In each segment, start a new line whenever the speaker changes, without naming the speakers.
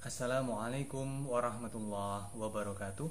Assalamualaikum warahmatullahi wabarakatuh.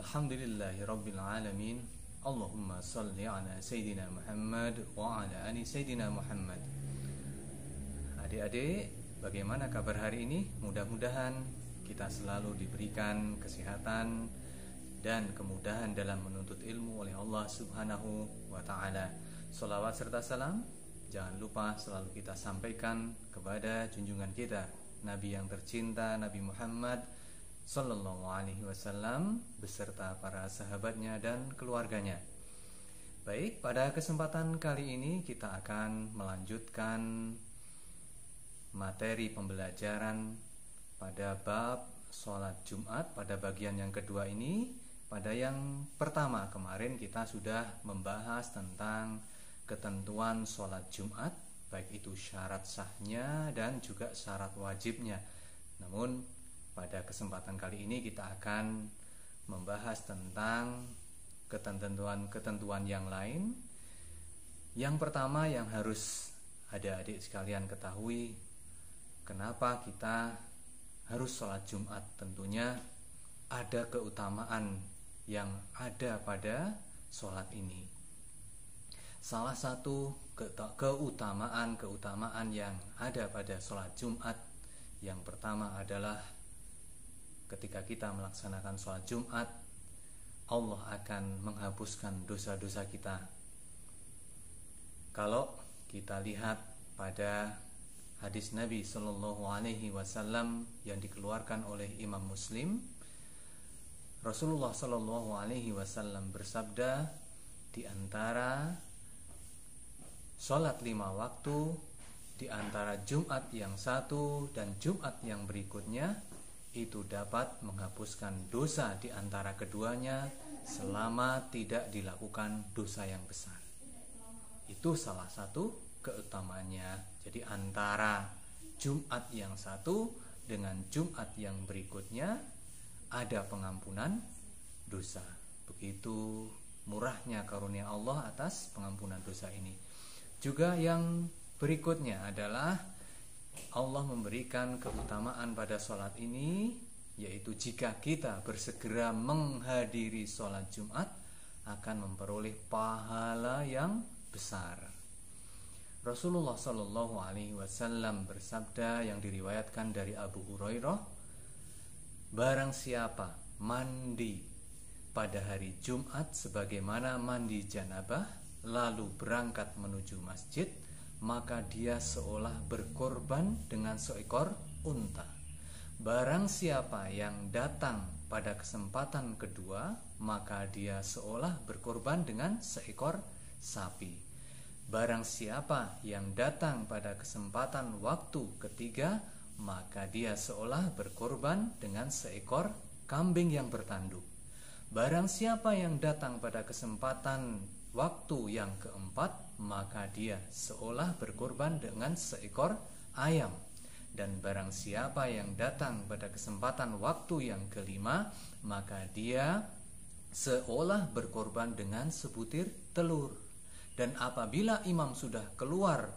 Alhamdulillahirabbil alamin. Allahumma shalli ala Sayyidina Muhammad wa ala ali Sayyidina Muhammad. Adik-adik, bagaimana kabar hari ini? Mudah-mudahan kita selalu diberikan kesehatan dan kemudahan dalam menuntut ilmu oleh Allah Subhanahu wa ta'ala. Sholawat serta salam jangan lupa selalu kita sampaikan kepada junjungan kita, Nabi yang tercinta, Nabi Muhammad Sallallahu Alaihi Wasallam beserta para sahabatnya dan keluarganya. Baik, pada kesempatan kali ini kita akan melanjutkan materi pembelajaran pada bab sholat Jumat pada bagian yang kedua ini. Pada yang pertama kemarin kita sudah membahas tentang ketentuan sholat Jumat, baik itu syarat sahnya dan juga syarat wajibnya. Namun pada kesempatan kali ini kita akan membahas tentang ketentuan-ketentuan yang lain. Yang pertama yang harus adik-adik sekalian ketahui, kenapa kita harus sholat Jumat. Tentunya ada keutamaan yang ada pada sholat ini. Salah satu keutamaan yang ada pada sholat Jumat yang pertama adalah ketika kita melaksanakan sholat Jumat, Allah akan menghapuskan dosa-dosa kita. Kalau kita lihat pada hadis Nabi Sallallahu Alaihi Wasallam yang dikeluarkan oleh Imam Muslim, Rasulullah Sallallahu Alaihi Wasallam bersabda, di antara sholat 5 waktu, di antara Jumat yang satu dan Jumat yang berikutnya, itu dapat menghapuskan dosa di antara keduanya selama tidak dilakukan dosa yang besar. Itu salah satu keutamaannya. Jadi antara Jumat yang satu dengan Jumat yang berikutnya ada pengampunan dosa. Begitu murahnya karunia Allah atas pengampunan dosa ini. Juga yang berikutnya adalah Allah memberikan keutamaan pada sholat ini, yaitu jika kita bersegera menghadiri sholat Jumat akan memperoleh pahala yang besar. Rasulullah Shallallahu Alaihi Wasallam bersabda yang diriwayatkan dari Abu Hurairah, barang siapa mandi pada hari Jumat sebagaimana mandi janabah lalu berangkat menuju masjid, maka dia seolah berkorban dengan seekor unta. Barang siapa yang datang pada kesempatan kedua, maka dia seolah berkorban dengan seekor sapi. Barang siapa yang datang pada kesempatan waktu ketiga, maka dia seolah berkorban dengan seekor kambing yang bertanduk. Barang siapa yang datang pada kesempatan waktu yang keempat, maka dia seolah berkorban dengan seekor ayam. Dan barang siapa yang datang pada kesempatan waktu yang kelima, maka dia seolah berkorban dengan sebutir telur. Dan apabila imam sudah keluar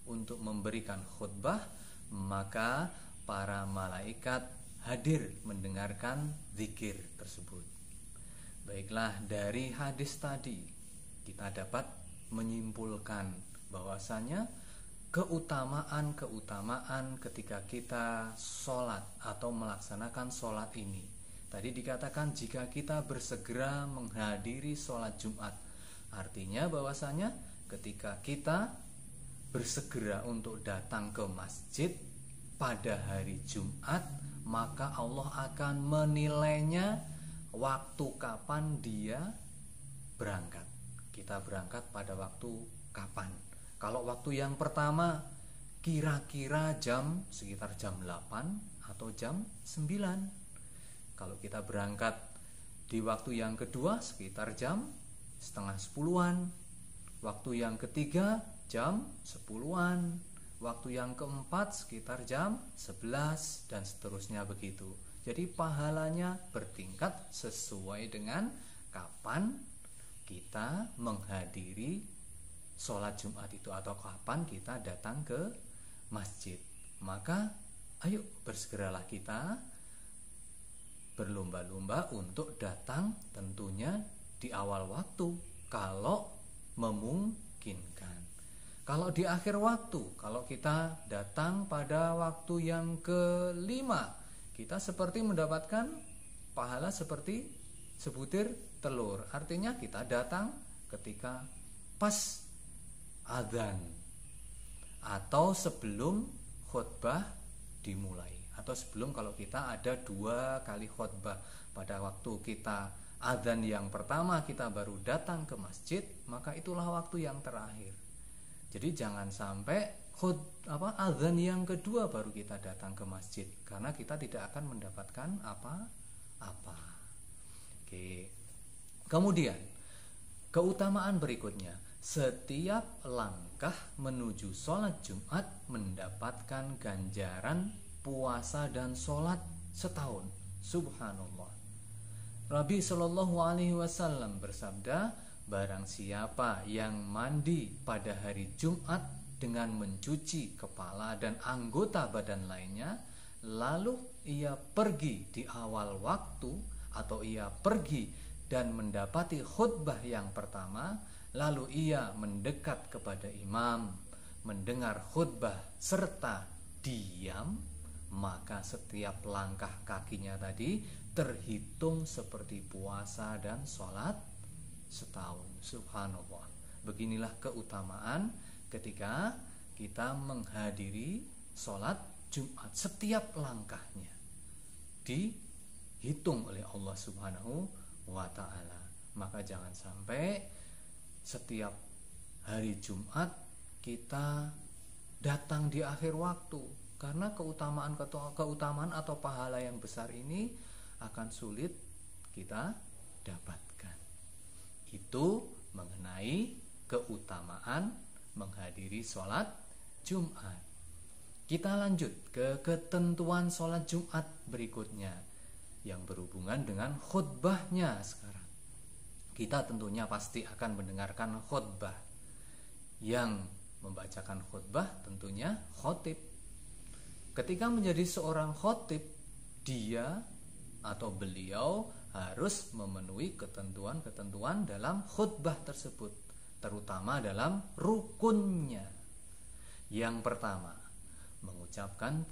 untuk memberikan khutbah, maka para malaikat hadir mendengarkan zikir tersebut. Baiklah, dari hadis tadi kita dapat menyimpulkan bahwasanya keutamaan ketika kita sholat atau melaksanakan sholat ini. Tadi dikatakan jika kita bersegera menghadiri sholat Jumat, artinya bahwasanya ketika kita bersegera untuk datang ke masjid pada hari Jumat, maka Allah akan menilainya waktu kapan dia berangkat. Kita berangkat pada waktu kapan? Kalau waktu yang pertama kira-kira sekitar jam 8 atau jam 9. Kalau kita berangkat di waktu yang kedua sekitar jam setengah 10-an. Waktu yang ketiga jam 10-an, waktu yang keempat sekitar jam 11, dan seterusnya begitu. Jadi pahalanya bertingkat sesuai dengan kapan kita menghadiri sholat Jumat itu atau kapan kita datang ke masjid. Maka ayo bersegeralah kita berlomba-lomba untuk datang tentunya di awal waktu kalau memungkinkan. Kalau di akhir waktu, kalau kita datang pada waktu yang kelima, kita seperti mendapatkan pahala seperti sebutir telur. Artinya kita datang ketika pas adzan atau sebelum khutbah dimulai, atau sebelum, kalau kita ada 2 kali khutbah. Pada waktu kita adzan yang pertama kita baru datang ke masjid, maka itulah waktu yang terakhir. Jadi jangan sampai adzan yang kedua baru kita datang ke masjid, karena kita tidak akan mendapatkan apa-apa. Oke. Kemudian keutamaan berikutnya, setiap langkah menuju sholat Jumat mendapatkan ganjaran puasa dan sholat setahun. Subhanallah. Nabi Shallallahu Alaihi Wasallam bersabda, barang siapa yang mandi pada hari Jumat dengan mencuci kepala dan anggota badan lainnya, lalu ia pergi di awal waktu, atau ia pergi dan mendapati khutbah yang pertama, lalu ia mendekat kepada imam, mendengar khutbah serta diam, maka setiap langkah kakinya tadi terhitung seperti puasa dan sholat setahun. Subhanallah. Beginilah keutamaan ketika kita menghadiri sholat Jumat. Setiap langkahnya dihitung oleh Allah Subhanahu wa ta'ala. Maka jangan sampai setiap hari Jumat kita datang di akhir waktu, karena keutamaan atau pahala yang besar ini akan sulit kita dapatkan. Itu mengenai keutamaan menghadiri sholat Jumat. Kita lanjut ke ketentuan sholat Jumat berikutnya yang berhubungan dengan khutbahnya sekarang. Kita tentunya pasti akan mendengarkan khutbah. Yang membacakan khutbah tentunya khotib. Ketika menjadi seorang khotib, dia atau beliau harus memenuhi ketentuan-ketentuan dalam khutbah tersebut, terutama dalam rukunnya. Yang pertama, mengucapkan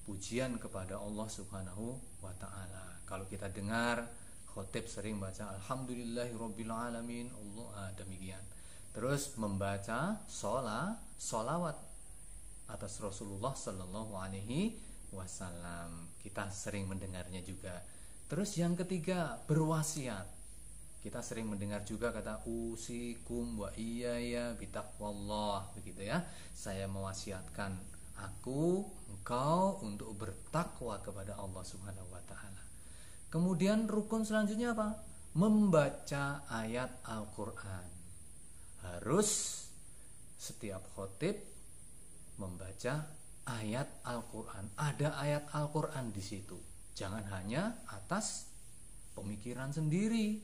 pujian kepada Allah Subhanahu wa ta'ala. Kalau kita dengar khotib sering baca alhamdulillahirabbil alamin, demikian. Terus membaca sholawat atas Rasulullah sallallahu alaihi wasallam. Kita sering mendengarnya juga. Terus yang ketiga, berwasiat. Kita sering mendengar juga kata usikum wa iyaya bitaqwallah, begitu ya. Saya mewasiatkan engkau untuk bertakwa kepada Allah Subhanahu wa taala. Kemudian rukun selanjutnya apa? Membaca ayat Al-Qur'an. Harus setiap khotib membaca ayat Al-Qur'an. Ada ayat Al-Qur'an di situ. Jangan hanya atas pemikiran sendiri.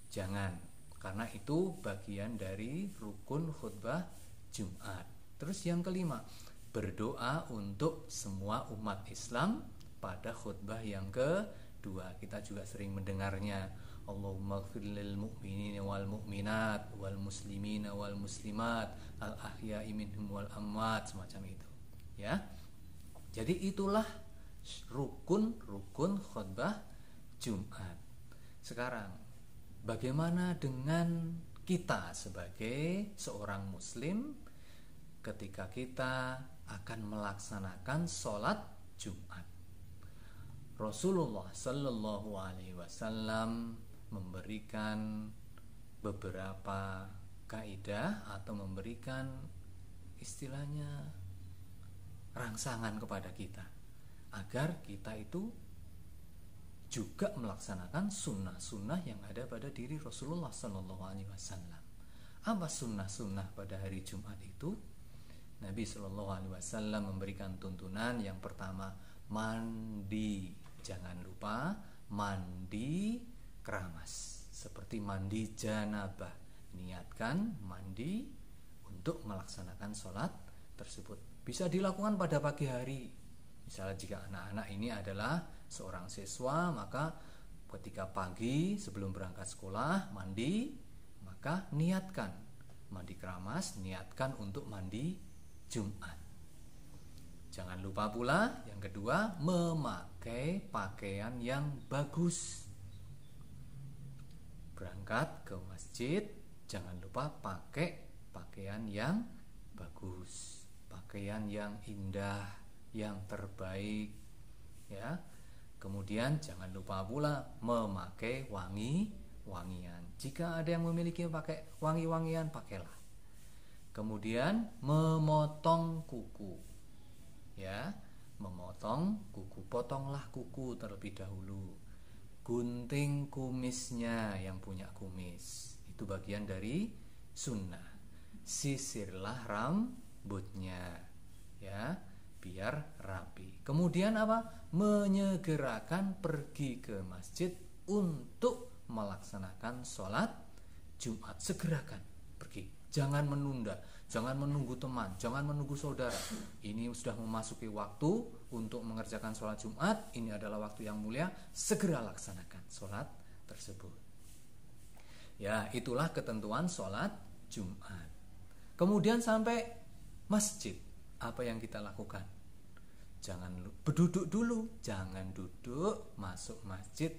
Jangan, karena itu bagian dari rukun khutbah Jumat. Terus yang kelima, berdoa untuk semua umat Islam pada khutbah yang kedua. Kita juga sering mendengarnya, Allahumma ighfir lil mu'minina wal mu'minat wal muslimina wal muslimat al ahya'i minhum wal amwat, semacam itu ya. Jadi itulah rukun khutbah Jumat. Sekarang bagaimana dengan kita sebagai seorang muslim ketika kita akan melaksanakan sholat Jumat? Rasulullah Sallallahu Alaihi Wasallam memberikan beberapa kaidah atau memberikan istilahnya rangsangan kepada kita agar kita itu juga melaksanakan sunnah-sunnah yang ada pada diri Rasulullah Sallallahu Alaihi Wasallam. Apa sunnah-sunnah pada hari Jumat itu? Nabi Shallallahu Alaihi Wasallam memberikan tuntunan. Yang pertama, mandi. Jangan lupa mandi keramas, seperti mandi janabah. Niatkan mandi untuk melaksanakan sholat tersebut. Bisa dilakukan pada pagi hari. Misalnya jika anak-anak ini adalah seorang siswa, maka ketika pagi sebelum berangkat sekolah mandi, maka niatkan mandi keramas, niatkan untuk mandi Jumat. Jangan lupa pula yang kedua, memakai pakaian yang bagus. Berangkat ke masjid, jangan lupa pakai pakaian yang bagus, pakaian yang indah, yang terbaik, ya. Kemudian jangan lupa pula memakai wangi-wangian. Jika ada yang memiliki pakai wangi-wangian, pakailah. Kemudian memotong kuku, ya, memotong kuku, potonglah kuku terlebih dahulu. Gunting kumisnya yang punya kumis, itu bagian dari sunnah. Sisirlah rambutnya, ya, biar rapi. Kemudian apa? Menyegerakan pergi ke masjid untuk melaksanakan sholat Jumat. Segerakan pergi. Jangan menunda, jangan menunggu teman, jangan menunggu saudara. Ini sudah memasuki waktu untuk mengerjakan sholat Jumat. Ini adalah waktu yang mulia. Segera laksanakan sholat tersebut. Ya, itulah ketentuan sholat Jumat. Kemudian sampai masjid, apa yang kita lakukan? Jangan berduduk dulu, jangan duduk, masuk masjid,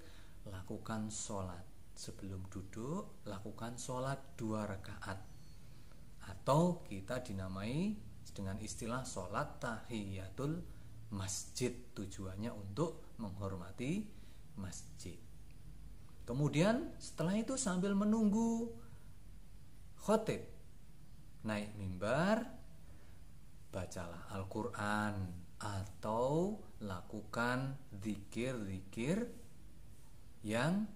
lakukan sholat. Sebelum duduk, lakukan sholat 2 rakaat. Atau kita dinamai dengan istilah sholat tahiyatul masjid. Tujuannya untuk menghormati masjid. Kemudian setelah itu sambil menunggu khotib naik mimbar, bacalah Al-Quran atau lakukan zikir-zikir yang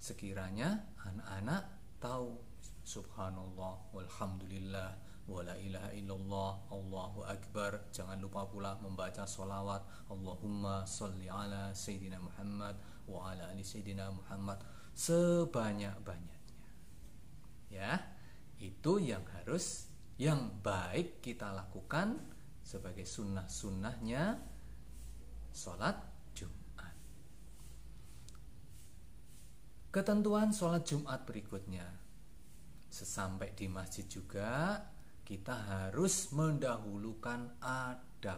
sekiranya anak-anak tahu. Subhanallah, walhamdulillah, wala ilaha illallah, Allahu akbar. Jangan lupa pula membaca sholawat, Allahumma sholli ala Sayyidina Muhammad wa ala ali Sayyidina Muhammad, sebanyak-banyaknya. Ya, itu yang harus, yang baik kita lakukan sebagai sunnah-sunnahnya sholat Jumat. Ketentuan sholat Jumat berikutnya, sesampai di masjid juga kita harus mendahulukan adab.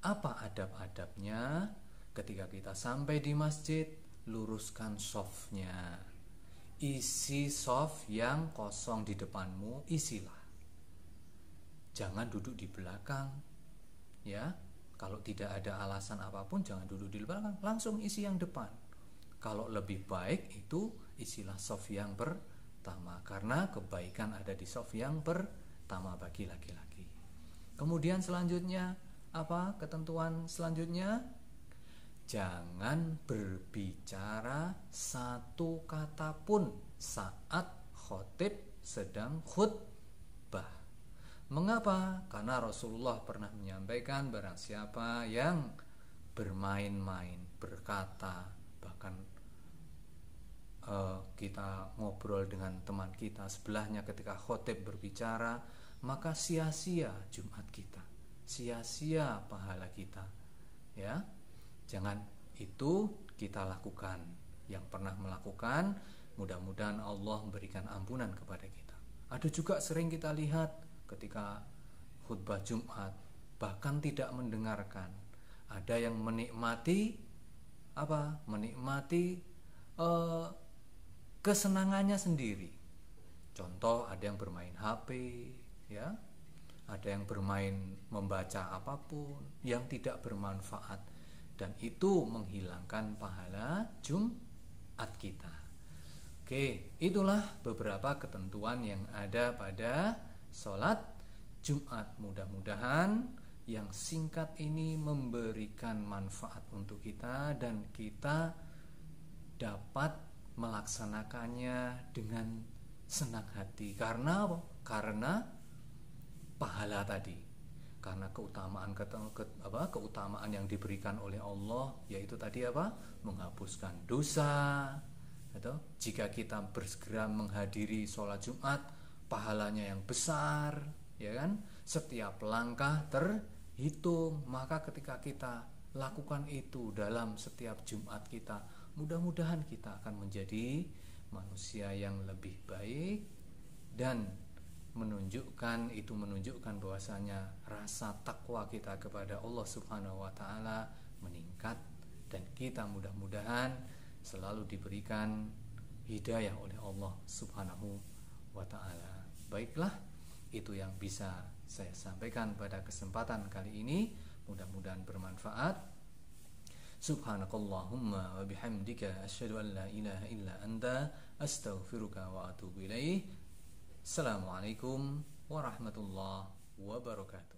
Apa adab-adabnya? Ketika kita sampai di masjid, luruskan shofnya. Isi shof yang kosong di depanmu, isilah. Jangan duduk di belakang, ya. Kalau tidak ada alasan apapun, jangan duduk di belakang, langsung isi yang depan. Kalau lebih baik itu isilah shof yang pertama, karena kebaikan ada di shaf yang pertama bagi laki-laki. Kemudian selanjutnya apa? Ketentuan selanjutnya, jangan berbicara satu kata pun saat khotib sedang khutbah. Mengapa? Karena Rasulullah pernah menyampaikan, barang siapa yang bermain-main, berkata, bahkan kita ngobrol dengan teman kita sebelahnya ketika khotib berbicara, maka sia-sia Jumat kita, sia-sia pahala kita, ya. Jangan itu kita lakukan. Yang pernah melakukan, mudah-mudahan Allah memberikan ampunan kepada kita. Ada juga sering kita lihat ketika khutbah Jumat bahkan tidak mendengarkan. Ada yang menikmati apa? Menikmati kesenangannya sendiri. Contoh, ada yang bermain HP, ya. Ada yang bermain membaca apapun yang tidak bermanfaat, dan itu menghilangkan pahala Jumat kita. Oke, itulah beberapa ketentuan yang ada pada sholat Jumat. Mudah-mudahan yang singkat ini memberikan manfaat untuk kita dan kita dapat melaksanakannya dengan senang hati. Karena apa? Karena pahala tadi, karena keutamaan yang diberikan oleh Allah, yaitu tadi apa? Menghapuskan dosa. Atau jika kita bersegera menghadiri sholat Jumat, pahalanya yang besar, ya kan? Setiap langkah terhitung. Maka ketika kita lakukan itu dalam setiap Jumat kita, mudah-mudahan kita akan menjadi manusia yang lebih baik, dan menunjukkan bahwasanya rasa takwa kita kepada Allah Subhanahu wa taala meningkat, dan kita mudah-mudahan selalu diberikan hidayah oleh Allah Subhanahu wa taala. Baiklah, itu yang bisa saya sampaikan pada kesempatan kali ini. Mudah-mudahan bermanfaat. Subhanakallahumma wa bihamdika asyhadu an la ilaha illa anta astaghfiruka wa atubu ilaih. Assalamualaikum warahmatullahi wabarakatuh.